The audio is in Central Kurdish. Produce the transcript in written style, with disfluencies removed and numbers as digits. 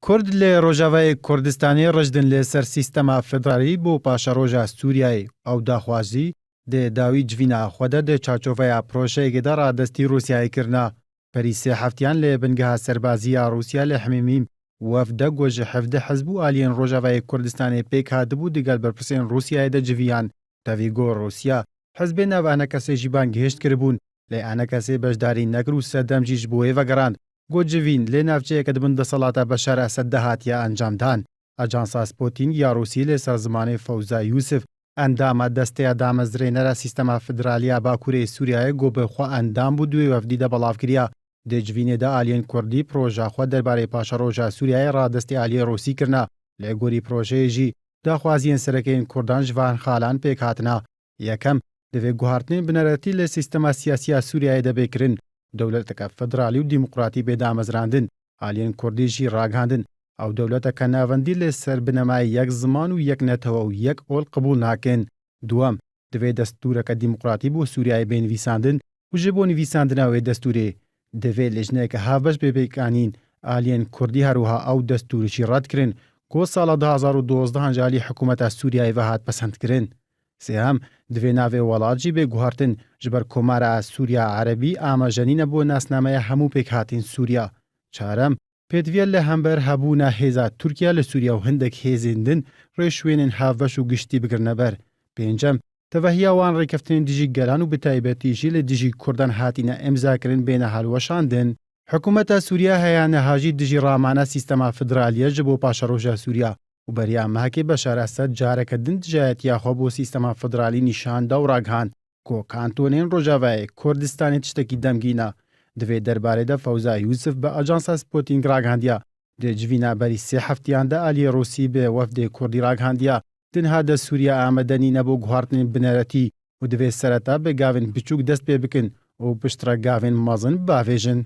کورد لە ڕۆژاوای کوردستانی ڕژدن لەسەر سیستەما فێدرالی بۆ پاشە ڕۆژە سووریای ئەو داخوازی دێ داوی جڤینە خۆدە دێ چاچۆڤەیە پرۆژەیەکێدا ڕادەستی رووسیای کردنا پەری سێ هەفتیان لێ بنگەها سەربازیە رووسیا لە حمیمیم وەفدە گۆژە حەفدە حەزب و ئالیێن ڕۆژاوای کوردستانی پێک هاتبوو دەگەل بەرپرسێن رووسیایدا جڤیان تەڤیگۆ رووسیا حەزبێ ناوانە کەسێژی بانگهێشت کردبوون لێ ئانە کەسێ بەشداری نەگر و سەردەمجیش بۆیە وەگەڕاند گۆجڤین لێ ناوچەیەکە دبن دەسەڵاتە بەشار ئەسەد دەهاتیە ئەنجامدان ئاجانسا سپۆتین یا رووسی لێ سەرزمانی فەوزا یوسف ئەندامە دەستەیە دامەزرێنەرە سیستەما فدرالیە باکوورەی سووریایە گۆبەخوا ئەندام بوو دوێ وەفدیدە بەڵاوکریا دێجڤینێدا ئالیێن کوردی پرۆژەخوا دەربارەی پاشە ڕۆژە سووریای ڕادەستی ئالیە ڕۆسی کردنا لێ گۆری پرۆژەیەژی داخوازیên سەرەکەین کوردان ژڤان خالان پێک هاتنا یەکەم دەوێ گوهارتنین بنەرەتی لە سیستەما سیاسیە سووریایە دەبێکردن دەولەتەکە فدرالی و دیموقراتی بێدامەزراندن ئالیێن کوردیژی ڕاگەاندن ئەو دەولەتەکە ناوەندی لێ سەر بنەمای یەک زمان و یەک نەتەوە و یەک ئۆڵ قبول ناکەن دووەم دەوێ دەستورەکە دیموقراتی بۆ سووریای بێنویساندن و ژێ بۆ نویساندنەوەی دەستورێ دەوێت لێژنەیەکە هاوبەش بێبێکانین ئالیێن کوردی هەروها ئەو دەستورشی ڕەتکردن کۆ ساڵە 2012 هەنجالی حکوومەتە سووریای بەهات پەسەندکردن سێهەم دەوێ ناوێ وەڵاتی بێ گوهارتن ji ber کۆمارە سووریا عەرەبی ئاماژەنینە بۆ ناسنامەیە هەموو پێک هاتین سووریا چارەم پێدوێ لە هەمبەر هەبوونە هێزە تورکیا لە سووریا و هەندێک هێزێندن ڕێشوێنن هاوبەش و گشتی بگرنەبەر پێنجەم تەڤەهیاوان ڕێکەفتنین دژی گەلان و بەتایبەتیژی لە دژی کوردان هاتینە ئەمزاکردن بێنە هەڵوەشاندن حکوومەتە سووریا هەیە هاژی دژی ڕامانە سیستەما فدرالیە ji بۆ پاشە ڕۆژە سووریا و بەریا ماکێ بەشار ئەسەد جارەکە دن دژایەتیاخوا بۆ سیستەما فدرالی نیشاندا و ڕاگهاند کۆ کانتۆنێن ڕۆژاوای کوردستانی تشتێکی دەمگینە دەوێت دەربارەیدا فەوزا یوسف بە ئاجانسا سپۆتینگ ڕاگەاندیە دێجڤینە بەری سێ هەفتیاندا ئالیە ڕۆسی بێ وەفدێ کوردی ڕاگەاندیە تەنها دە سووریا ئامادەنینە بۆ گوهارتنین بنەرەتی و دەوێت سەرەتا بێ گاوێن بچووک دەست پێ بکەن و پشترە گاوێن مەزن باوێژن